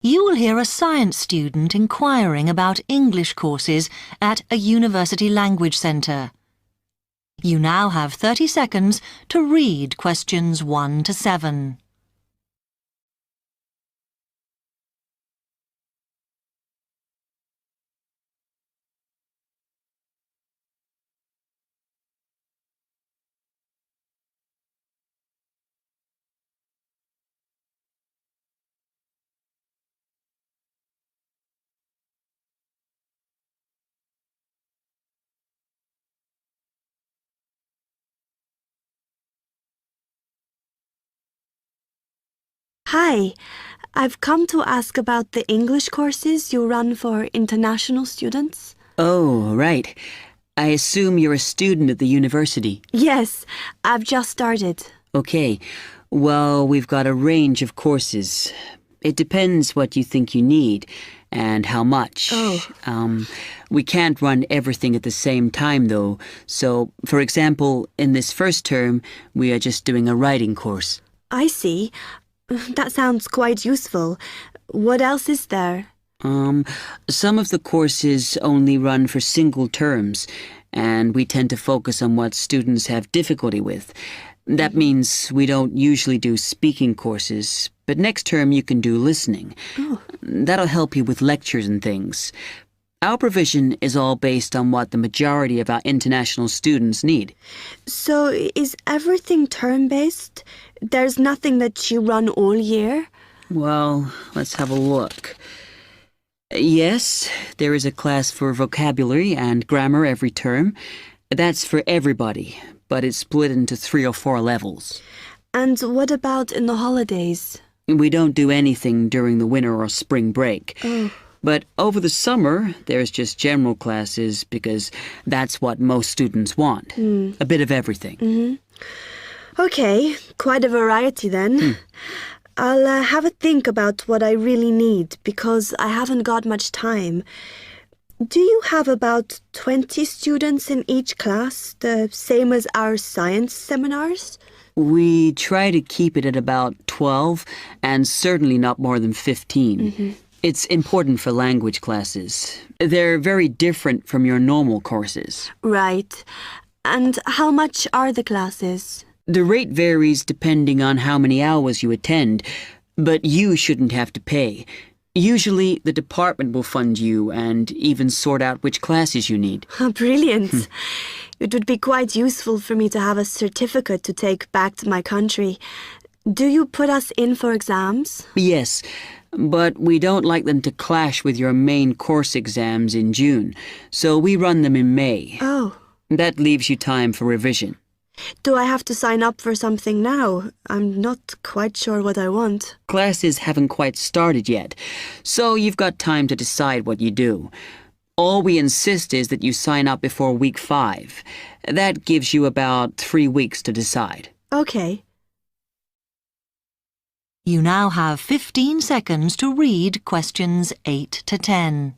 You will hear a science student inquiring about English courses at a university language centre. You now have 30 seconds to read questions 1 to 7. Hi, I've come to ask about the English courses you run for international students. Oh, right. I assume you're a student at the university. Yes, I've just started. Okay. Well, we've got a range of courses. It depends what you think you need and how much. Oh. We can't run everything at the same time, though. So, for example, in this first term, we are just doing a writing course. I see. That sounds quite useful. What else is there? Some of the courses only run for single terms, and we tend to focus on what students have difficulty with. That means we don't usually do speaking courses, but next term you can do listening. Oh. That'll help you with lectures and things. Our provision is all based on what the majority of our international students need. So is everything term-based? There's nothing that you run all year? Well, let's have a look. Yes, there is a class for vocabulary and grammar every term. That's for everybody, but it's split into 3 or 4 levels. And what about in the holidays? We don't do anything during the winter or spring break. Oh. But over the summer, there's just general classes because that's what most students want. A bit of everything. Okay, quite a variety then. I'll have a think about what I really need because I haven't got much time. Do you have about 20 students in each class, the same as our science seminars? We try to keep it at about 12 and certainly not more than 15. It's important for language classes. They're very different from your normal courses. Right. And how much are the classes? The rate varies depending on how many hours you attend, but you shouldn't have to pay. Usually, the department will fund you and even sort out which classes you need. Brilliant. It would be quite useful for me to have a certificate to take back to my country. Do you put us in for exams? Yes, but we don't like them to clash with your main course exams in June, so we run them in May. Oh. That leaves you time for revision. Do I have to sign up for something now? I'm not quite sure what I want. Classes haven't quite started yet, so you've got time to decide what you do. All we insist is that you sign up before week 5. That gives you about 3 weeks to decide. Okay. You now have 15 seconds to read questions 8 to 10.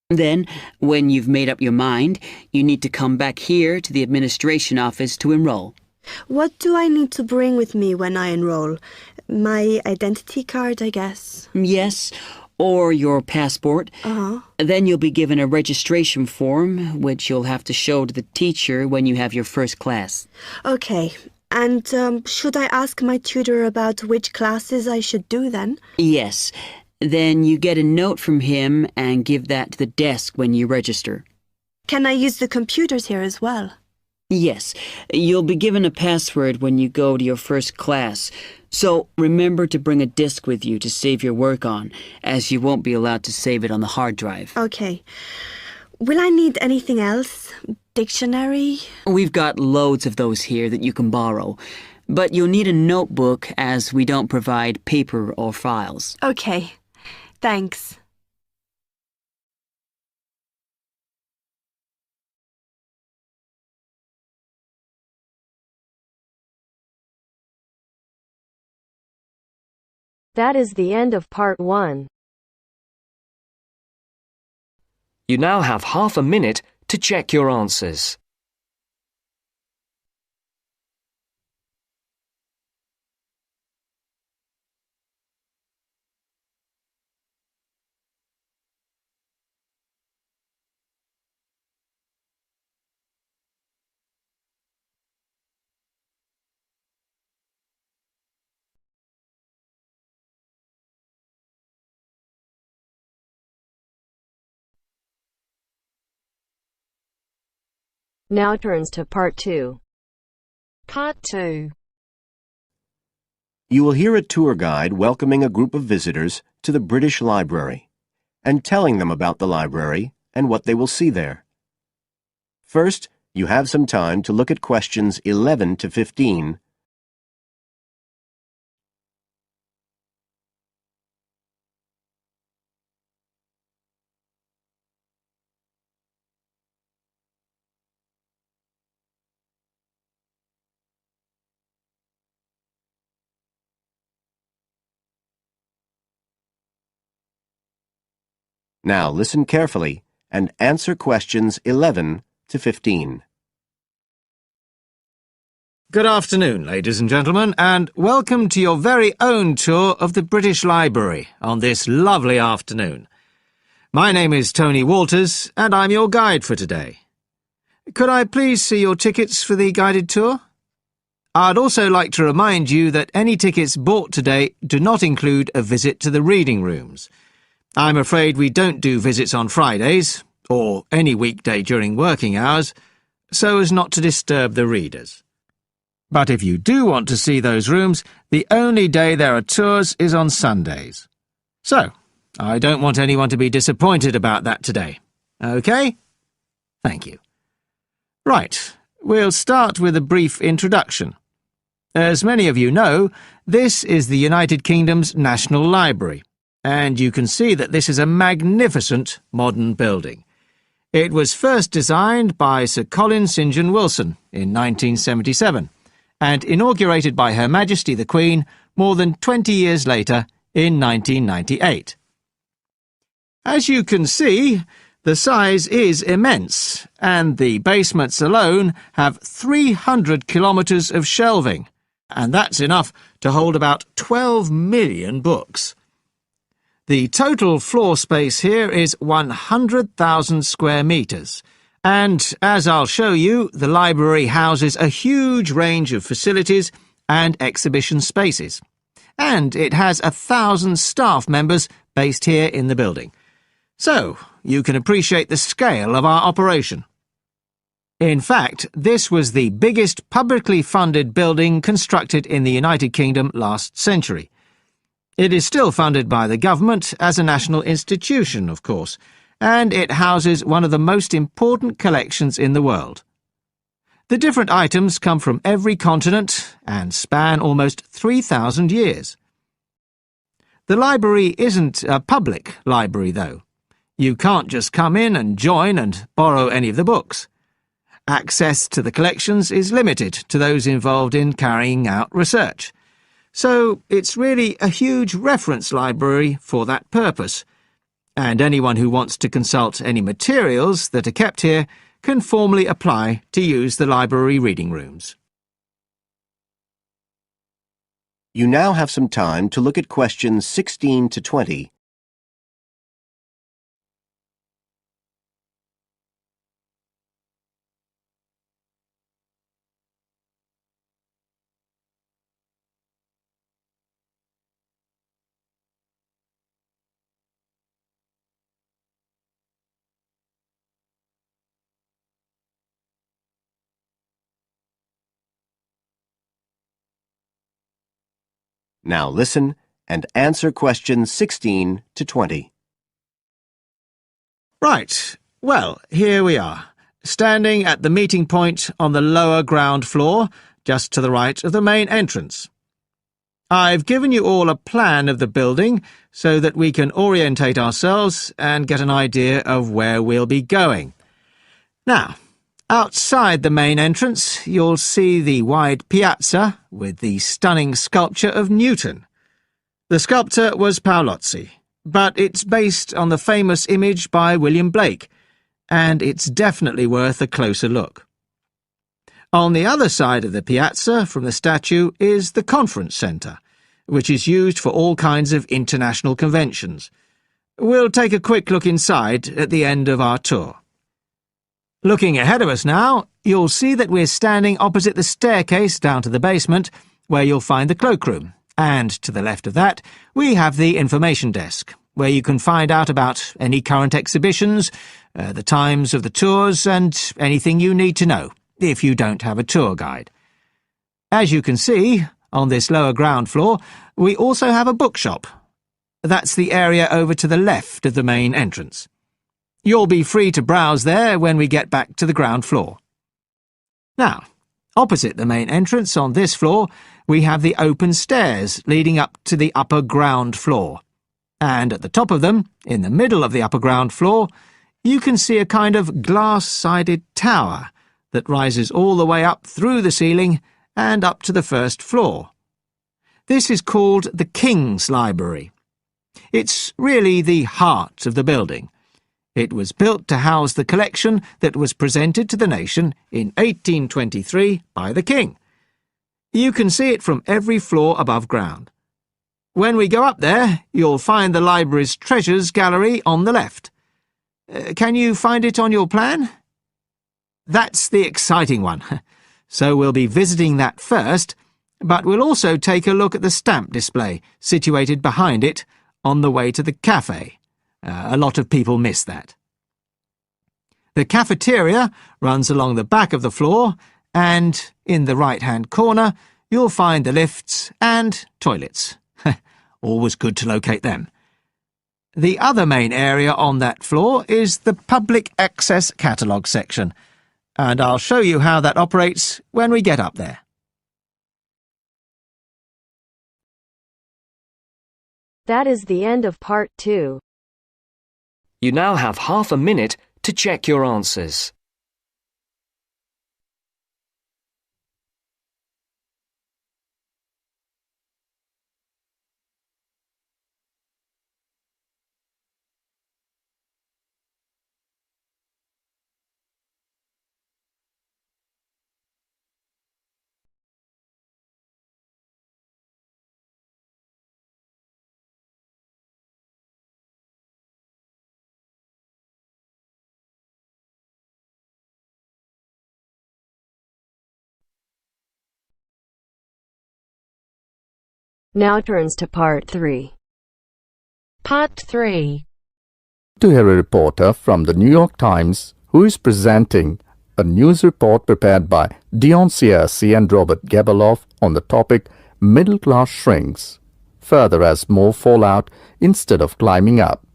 Then, when you've made up your mind, you need to come back here to the administration office to enroll. What do I need to bring with me when I enroll? My identity card, I guess. Yes, or your passport. Then you'll be given a registration form, which you'll have to show to the teacher when you have your first class. Okay. And should I ask my tutor about which classes I should do then? Yes. Then you get a note from him and give that to the desk when you register. Can I use the computers here as well? Yes. You'll be given a password when you go to your first class. So remember to bring a disk with you to save your work on, as you won't be allowed to save it on the hard drive. Okay. Will I need anything else? Dictionary? We've got loads of those here that you can borrow. But you'll need a notebook as we don't provide paper or files. Okay. Thanks. That is the end of part 1. You now have half a minute to check your answers. Now turns to part 2. Part 2. You will hear a tour guide welcoming a group of visitors to the British Library and telling them about the library and what they will see there. First, you have some time to look at questions 11 to 15. Now listen carefully and answer questions 11 to 15. Good afternoon, ladies and gentlemen, and welcome to your very own tour of the British Library on this lovely afternoon. My name is Tony Walters, and I'm your guide for today. Could I please see your tickets for the guided tour? I'd also like to remind you that any tickets bought today do not include a visit to the reading rooms. I'm afraid we don't do visits on Fridays, or any weekday during working hours, so as not to disturb the readers. But if you do want to see those rooms, the only day there are tours is on Sundays. So, I don't want anyone to be disappointed about that today. OK? Thank you. Right, we'll start with a brief introduction. As many of you know, this is the United Kingdom's National Library, and you can see that this is a magnificent modern building. It was first designed by Sir Colin St. John Wilson in 1977, and inaugurated by Her Majesty the Queen more than 20 years later in 1998. As you can see, the size is immense, and the basements alone have 300 kilometres of shelving, and that's enough to hold about 12 million books. The total floor space here is 100,000 square metres, and, as I'll show you, the library houses a huge range of facilities and exhibition spaces. And it has 1,000 staff members based here in the building. So, you can appreciate the scale of our operation. In fact, this was the biggest publicly funded building constructed in the United Kingdom last century. It is still funded by the government as a national institution, of course, and it houses one of the most important collections in the world. The different items come from every continent and span almost 3,000 years. The library isn't a public library, though. You can't just come in and join and borrow any of the books. Access to the collections is limited to those involved in carrying out research. So it's really a huge reference library for that purpose, and anyone who wants to consult any materials that are kept here can formally apply to use the library reading rooms. You now have some time to look at questions 16 to 20. Now listen and answer questions 16 to 20. Right, well, here we are, standing at the meeting point on the lower ground floor, just to the right of the main entrance. I've given you all a plan of the building so that we can orientate ourselves and get an idea of where we'll be going. Now, outside the main entrance, you'll see the wide piazza with the stunning sculpture of Newton. The sculptor was Paolozzi, but it's based on the famous image by William Blake, and it's definitely worth a closer look. On the other side of the piazza from the statue is the conference centre, which is used for all kinds of international conventions. We'll take a quick look inside at the end of our tour. Looking ahead of us now, you'll see that we're standing opposite the staircase down to the basement, where you'll find the cloakroom, and to the left of that, we have the information desk, where you can find out about any current exhibitions, the times of the tours, and anything you need to know, if you don't have a tour guide. As you can see, on this lower ground floor, we also have a bookshop. That's the area over to the left of the main entrance. You'll be free to browse there when we get back to the ground floor. Now, opposite the main entrance on this floor, we have the open stairs leading up to the upper ground floor. And at the top of them, in the middle of the upper ground floor, you can see a kind of glass-sided tower that rises all the way up through the ceiling and up to the first floor. This is called the King's Library. It's really the heart of the building. It was built to house the collection that was presented to the nation in 1823 by the King. You can see it from every floor above ground. When we go up there, you'll find the library's treasures gallery on the left. Can you find it on your plan? That's the exciting one. So we'll be visiting that first, but we'll also take a look at the stamp display situated behind it on the way to the cafe. A lot of people miss that. The cafeteria runs along the back of the floor, and in the right-hand corner you'll find the lifts and toilets. Always good to locate them. The other main area on that floor is the public access catalogue section, and I'll show you how that operates when we get up there. That is the end of part 2. You now have half a minute to check your answers. Now turns to part 3. Part 3. To hear a reporter from the New York Times who is presenting a news report prepared by Dion Searcy and Robert Gebeloff on the topic Middle Class Shrinks, further as more fall out instead of climbing up.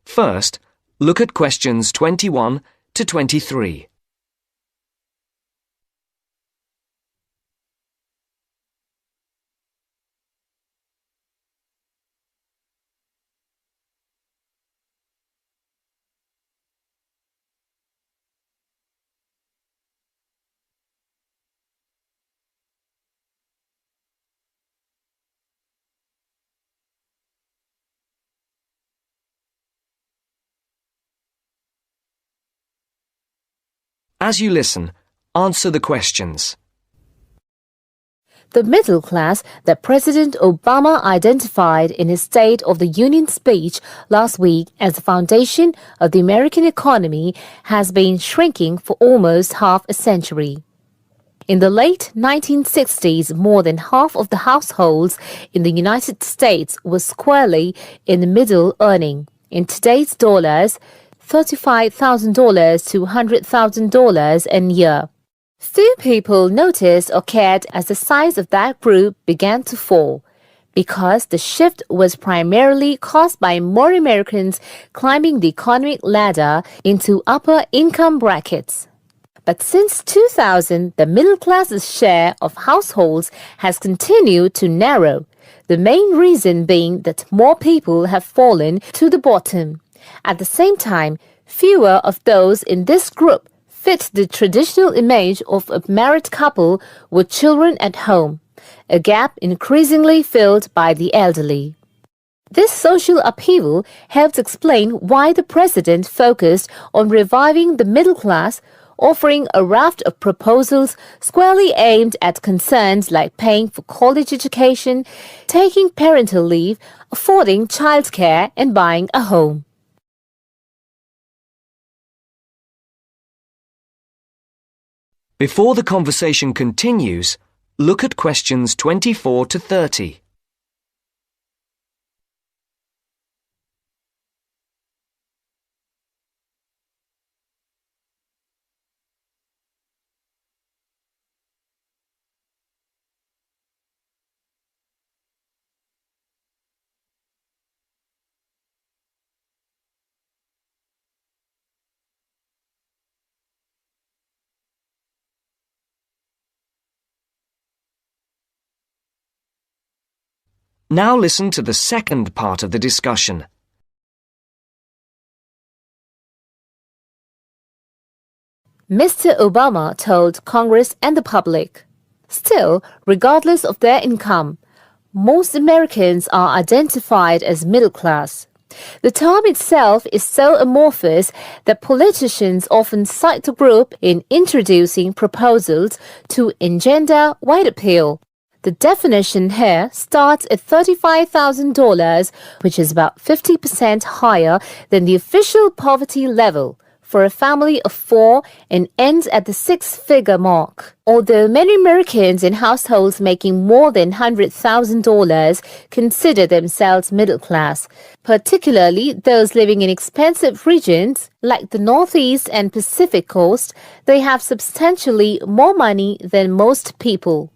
First, look at questions 21 to 23. As you listen, answer the questions. The middle class that President Obama identified in his State of the Union speech last week as the foundation of the American economy has been shrinking for almost half a century. In the late 1960s, more than half of the households in the United States were squarely in the middle earning, in today's dollars, $35,000 to $100,000 a year. Few people noticed or cared as the size of that group began to fall, because the shift was primarily caused by more Americans climbing the economic ladder into upper income brackets. But since 2000, the middle class's share of households has continued to narrow, the main reason being that more people have fallen to the bottom. At the same time, fewer of those in this group fit the traditional image of a married couple with children at home. a gap increasingly filled by the elderly. This social upheaval helps explain why the president focused on reviving the middle class, offering a raft of proposals squarely aimed at concerns like paying for college education, taking parental leave, affording childcare, and buying a home. Before the conversation continues, look at questions 24 to 30. Now listen to the second part of the discussion. Mr. Obama told Congress and the public, "Still, regardless of their income, most Americans are identified as middle class. The term itself is so amorphous that politicians often cite the group in introducing proposals to engender wide appeal. The definition here starts at $35,000, which is about 50% higher than the official poverty level for a family of 4 and ends at the 6-figure mark. Although many Americans in households making more than $100,000 consider themselves middle class, particularly those living in expensive regions like the Northeast and Pacific Coast, they have substantially more money than most people.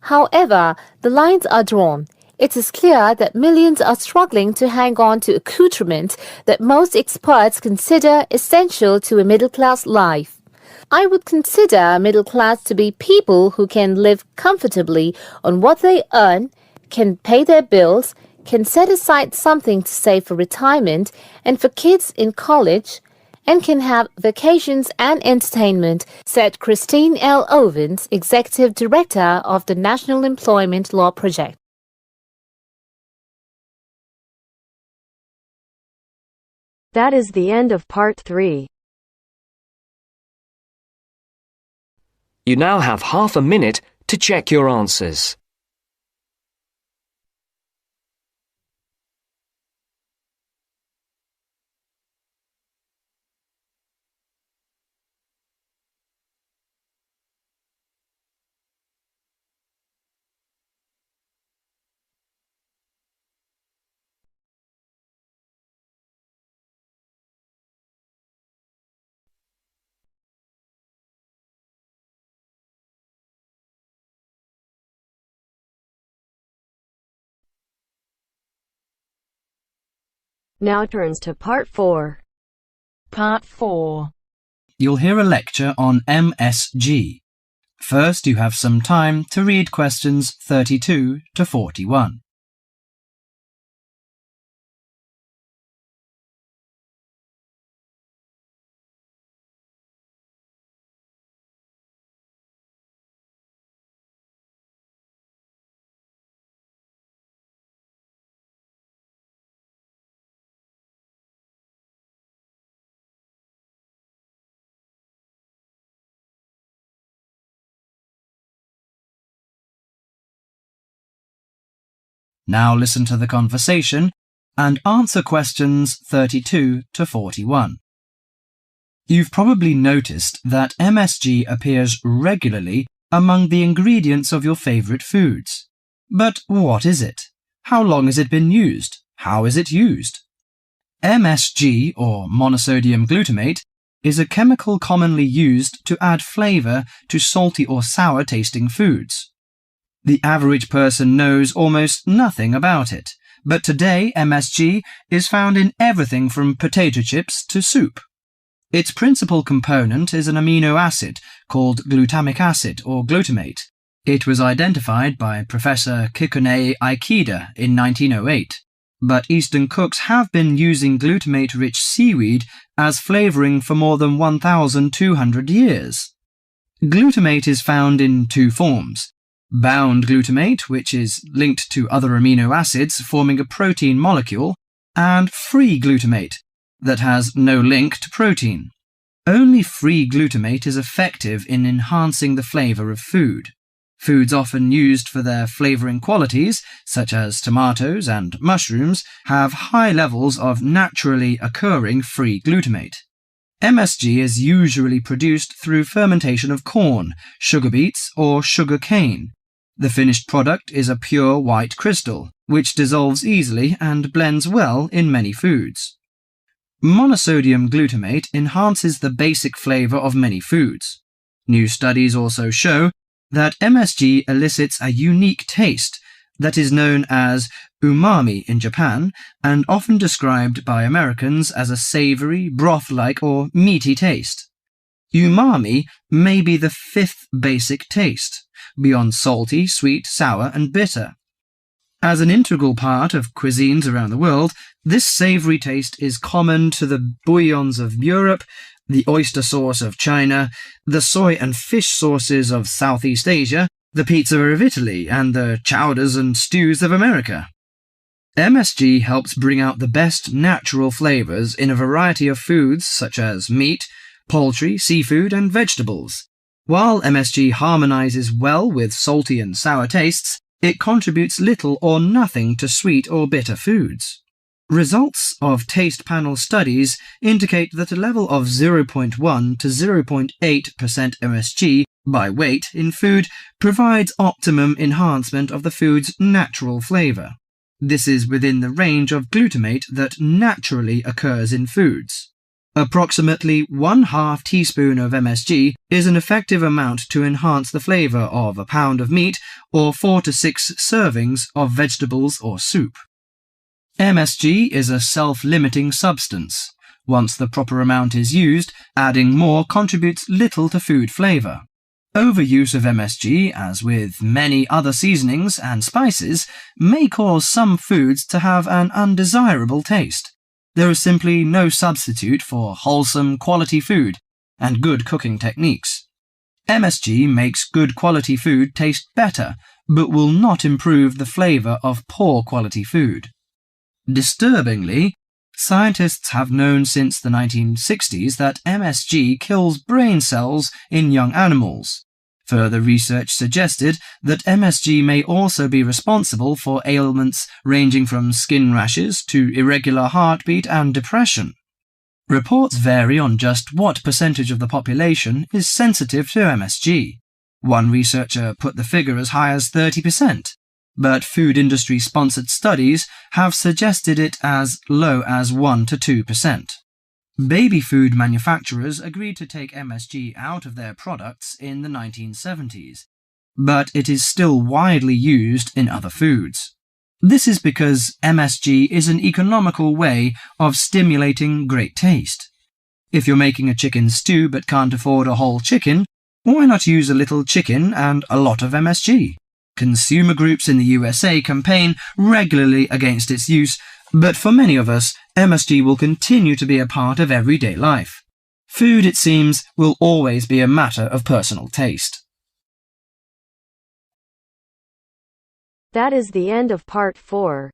However, the lines are drawn. It is clear that millions are struggling to hang on to accoutrement that most experts consider essential to a middle-class life. I would consider middle class to be people who can live comfortably on what they earn, can pay their bills, can set aside something to save for retirement and for kids in college, and can have vacations and entertainment, said Christine L. Ovens, Executive Director of the National Employment Law Project. That is the end of part 3. You now have half a minute to check your answers. Now turns to part 4. Part 4. You'll hear a lecture on MSG. First, you have some time to read questions 32 to 41. Now listen to the conversation and answer questions 32 to 41. You've probably noticed that MSG appears regularly among the ingredients of your favorite foods. But what is it? How long has it been used? How is it used? MSG, or monosodium glutamate, is a chemical commonly used to add flavor to salty or sour tasting foods. The average person knows almost nothing about it, but today MSG is found in everything from potato chips to soup. Its principal component is an amino acid called glutamic acid or glutamate. It was identified by Professor Kikunae Ikeda in 1908, but Eastern cooks have been using glutamate-rich seaweed as flavoring for more than 1,200 years. Glutamate is found in 2 forms: bound glutamate, which is linked to other amino acids forming a protein molecule, and free glutamate, that has no link to protein. Only free glutamate is effective in enhancing the flavor of food. Foods often used for their flavoring qualities, such as tomatoes and mushrooms, have high levels of naturally occurring free glutamate. MSG is usually produced through fermentation of corn, sugar beets, or sugar cane. The finished product is a pure white crystal, which dissolves easily and blends well in many foods. Monosodium glutamate enhances the basic flavor of many foods. New studies also show that MSG elicits a unique taste that is known as umami in Japan and often described by Americans as a savory, broth-like or meaty taste. Umami may be the fifth basic taste, beyond salty, sweet, sour and bitter. As an integral part of cuisines around the world, this savory taste is common to the bouillons of Europe, the oyster sauce of China, the soy and fish sauces of Southeast Asia, the pizza of Italy, and the chowders and stews of America. MSG helps bring out the best natural flavors in a variety of foods such as meat, poultry, seafood, and vegetables. While MSG harmonizes well with salty and sour tastes, it contributes little or nothing to sweet or bitter foods. Results of taste panel studies indicate that a level of 0.1 to 0.8% MSG by weight in food provides optimum enhancement of the food's natural flavor. This is within the range of glutamate that naturally occurs in foods. Approximately 1/2 teaspoon of MSG is an effective amount to enhance the flavor of a pound of meat or 4 to 6 servings of vegetables or soup. MSG is a self-limiting substance. Once the proper amount is used, adding more contributes little to food flavor. Overuse of MSG, as with many other seasonings and spices, may cause some foods to have an undesirable taste. There is simply no substitute for wholesome, quality food and good cooking techniques. MSG makes good quality food taste better, but will not improve the flavor of poor quality food. Disturbingly, scientists have known since the 1960s that MSG kills brain cells in young animals. Further research suggested that MSG may also be responsible for ailments ranging from skin rashes to irregular heartbeat and depression. Reports vary on just what percentage of the population is sensitive to MSG. One researcher put the figure as high as 30%. But food industry-sponsored studies have suggested it as low as 1 to 2%. Baby food manufacturers agreed to take MSG out of their products in the 1970s, but it is still widely used in other foods. This is because MSG is an economical way of stimulating great taste. If you're making a chicken stew but can't afford a whole chicken, why not use a little chicken and a lot of MSG? Consumer groups in the USA campaign regularly against its use, but for many of us, MSG will continue to be a part of everyday life. Food, it seems, will always be a matter of personal taste. That is the end of part 4.